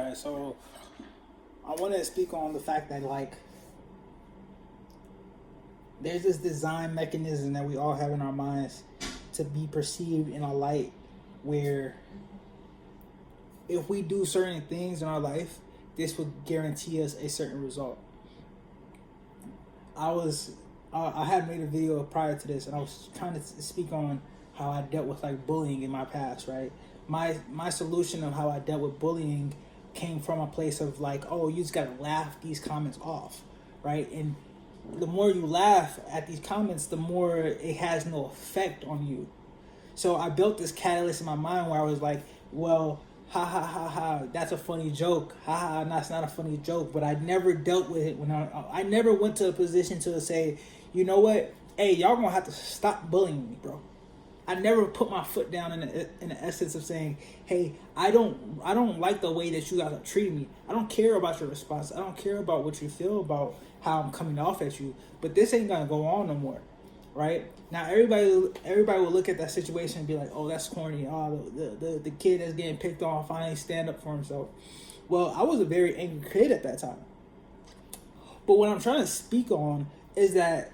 Alright, so I want to speak on the fact that like there's this design mechanism that we all have in our minds to be perceived in a light where if we do certain things in our life, this would guarantee us a certain result. I had made a video prior to this, and I was trying to speak on how I dealt with like bullying in my past, right? My solution of how I dealt with bullying came from a place of like, oh, you just gotta laugh these comments off, right? And the more you laugh at these comments, the more it has no effect on you. So I built this catalyst in my mind where I was like, well, ha ha ha ha, that's a funny joke. Ha ha, that's not a funny joke. But I never dealt with it when I never went to a position to say, you know what? Hey, y'all gonna have to stop bullying me, bro. I never put my foot down in the essence of saying, hey, I don't like the way that you guys are treating me. I don't care about your response. I don't care about what you feel about how I'm coming off at you. But this ain't gonna go on no more, right? Now everybody will look at that situation and be like, oh, that's corny. Oh, the kid that's getting picked on finally stand up for himself. Well, I was a very angry kid at that time. But what I'm trying to speak on is that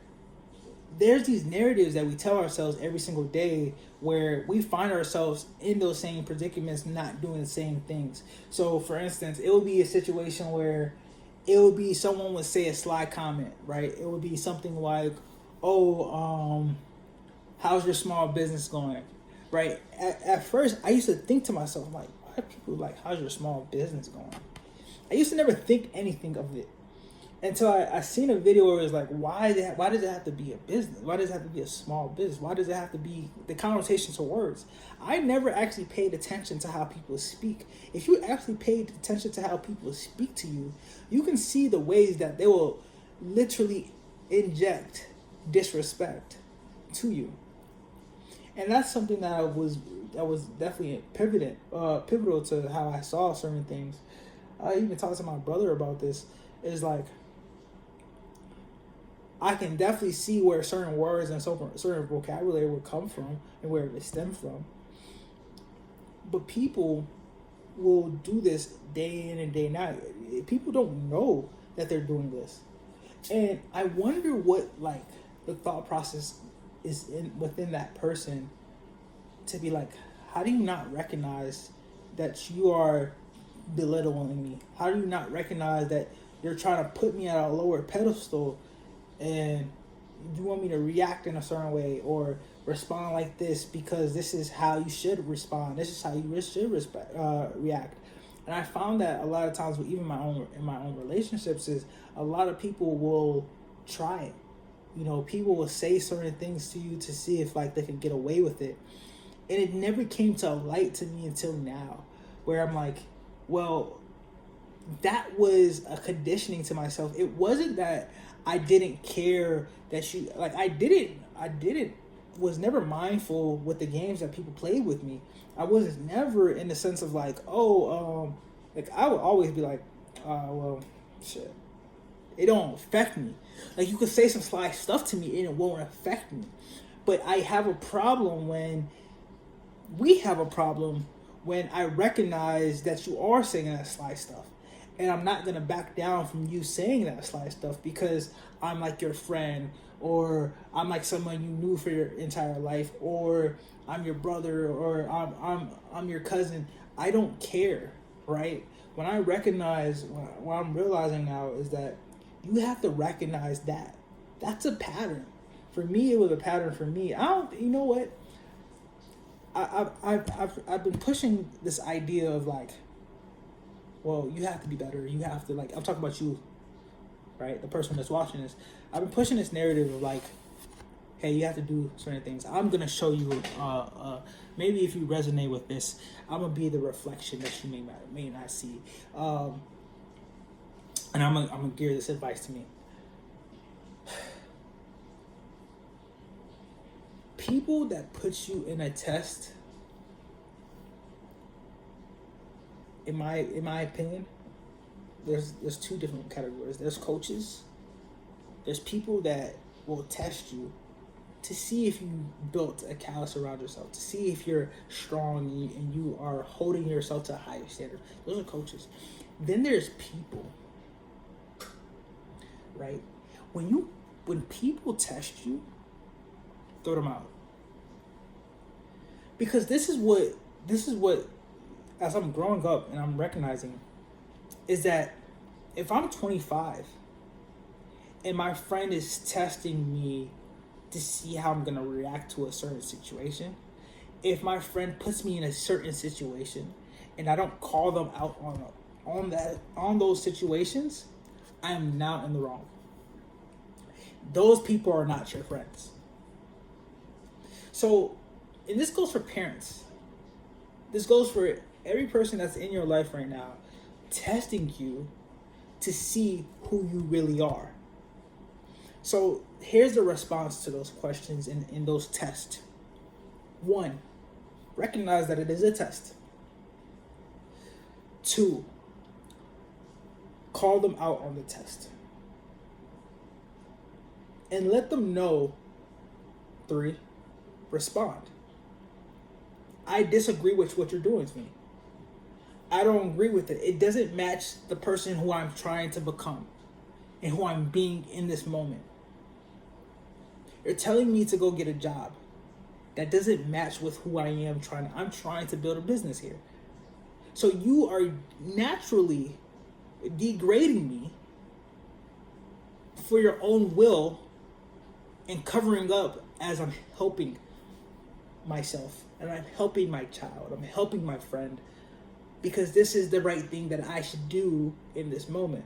there's these narratives that we tell ourselves every single day where we find ourselves in those same predicaments, not doing the same things. So for instance, it would be a situation where it would be someone would say a sly comment, right? It would be something like, oh, how's your small business going, right? At first, I used to think to myself, like, why are people like, how's your small business going? I used to never think anything of it until I seen a video where it was like, why does it have to be a business? Why does it have to be a small business? Why does it have to be the connotations of words? I never actually paid attention to how people speak. If you actually paid attention to how people speak to you, you can see the ways that they will literally inject disrespect to you. And that's something that was definitely pivotal to how I saw certain things. I even talked to my brother about this. Is like, I can definitely see where certain words and certain vocabulary would come from and where it stemmed from. But people will do this day in and day out. People don't know that they're doing this. And I wonder what like the thought process is within that person to be like, how do you not recognize that you are belittling me? How do you not recognize that you're trying to put me at a lower pedestal and you want me to react in a certain way or respond like this because this is how you should respond. This is how you should react. And I found that a lot of times, even in my own relationships, is a lot of people will try it. You know, people will say certain things to you to see if like they can get away with it. And it never came to light to me until now, where I'm like, well, that was a conditioning to myself. It wasn't that I didn't care that she like I didn't was never mindful with the games that people played with me. I was never in the sense of like, like I would always be like, well, shit. It don't affect me. Like you could say some sly stuff to me and it won't affect me. But I have a problem when I recognize that you are saying that sly stuff. And I'm not going to back down from you saying that sly stuff because I'm like your friend or I'm like someone you knew for your entire life or I'm your brother or I'm your cousin. I don't care, right? When I recognize, what I'm realizing now is that you have to recognize that. That's a pattern. For me, it was a pattern for me. You know what? I've been pushing this idea of like, well, you have to be better. You have to like, I'm talking about you, right? The person that's watching this. I've been pushing this narrative of like, hey, you have to do certain things. I'm going to show you, maybe if you resonate with this, I'm going to be the reflection that you may not see. And I'm going to gear this advice to me. People that put you in a test, in my opinion, there's two different categories. There's coaches. There's people that will test you to see if you built a callus around yourself, to see if you're strong and you are holding yourself to a higher standard. Those are coaches. Then there's people, right? When people test you, throw them out. Because this is what as I'm growing up and I'm recognizing is that if I'm 25 and my friend is testing me to see how I'm gonna react to a certain situation, if my friend puts me in a certain situation and I don't call them out on those situations, I am now in the wrong. Those people are not your friends. So, and this goes for parents. This goes for every person that's in your life right now, testing you to see who you really are. So here's the response to those questions in those tests. 1, recognize that it is a test. 2, call them out on the test. And let them know. 3, respond. I disagree with what you're doing to me. I don't agree with it. It doesn't match the person who I'm trying to become and who I'm being in this moment. You're telling me to go get a job. That doesn't match with who I am I'm trying to build a business here. So you are naturally degrading me for your own will and covering up as I'm helping myself and I'm helping my child, I'm helping my friend, because this is the right thing that I should do in this moment.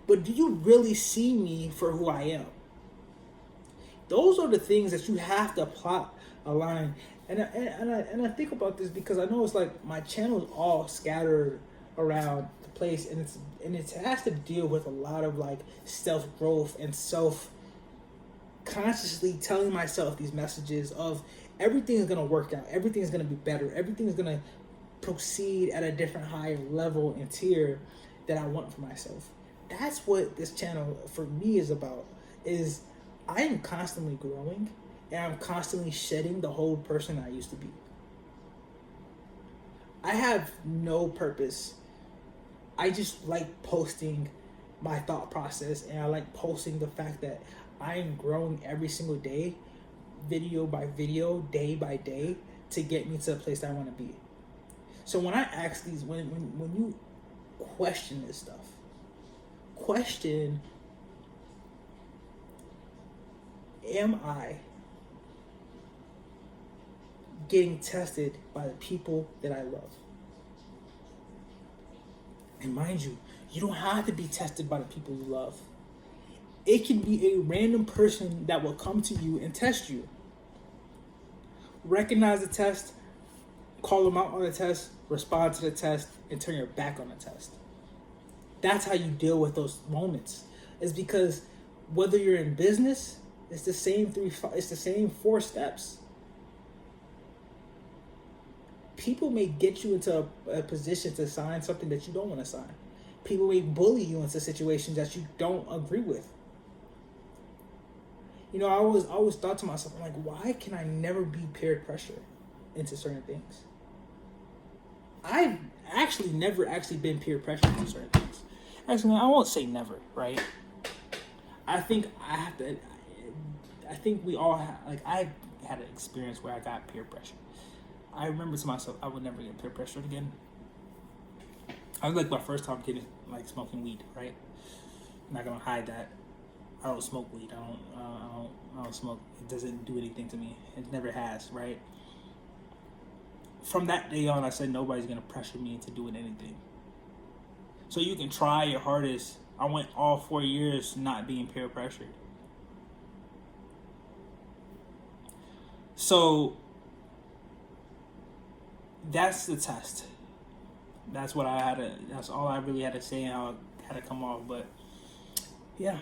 But do you really see me for who I am? Those are the things that you have to plot a line. And I think about this because I know it's like my channel is all scattered around the place, and it has to deal with a lot of like self-growth and consciously telling myself these messages of everything is going to work out, everything is going to be better, everything is going to proceed at a different higher level and tier that I want for myself. That's what this channel for me is about, is I am constantly growing and I'm constantly shedding the whole person I used to be. I have no purpose. I just like posting my thought process, and I like posting the fact that I am growing every single day, video by video, day by day, to get me to the place that I want to be. So when I ask these, when you question this stuff, question, am I getting tested by the people that I love? And mind you, you don't have to be tested by the people you love. It can be a random person that will come to you and test you. Recognize the test, call them out on the test, respond to the test, and turn your back on the test. That's how you deal with those moments. It's because whether you're in business, it's the same 4 steps. People may get you into a position to sign something that you don't want to sign. People may bully you into situations that you don't agree with. You know, I always thought to myself, I'm like, why can I never be peer pressure into certain things? I've actually never been peer pressured into certain things. Actually, I won't say never, right? I think we all have, like, I had an experience where I got peer pressure. I remember to myself, I would never get peer pressured again. I was like my first time smoking weed, right? I'm not gonna hide that. I don't smoke weed. I don't smoke. It doesn't do anything to me. It never has, right? From that day on, I said nobody's gonna pressure me into doing anything. So you can try your hardest. I went all 4 years not being peer pressured. So that's the test. That's all I really had to say and how it had to come off. But yeah.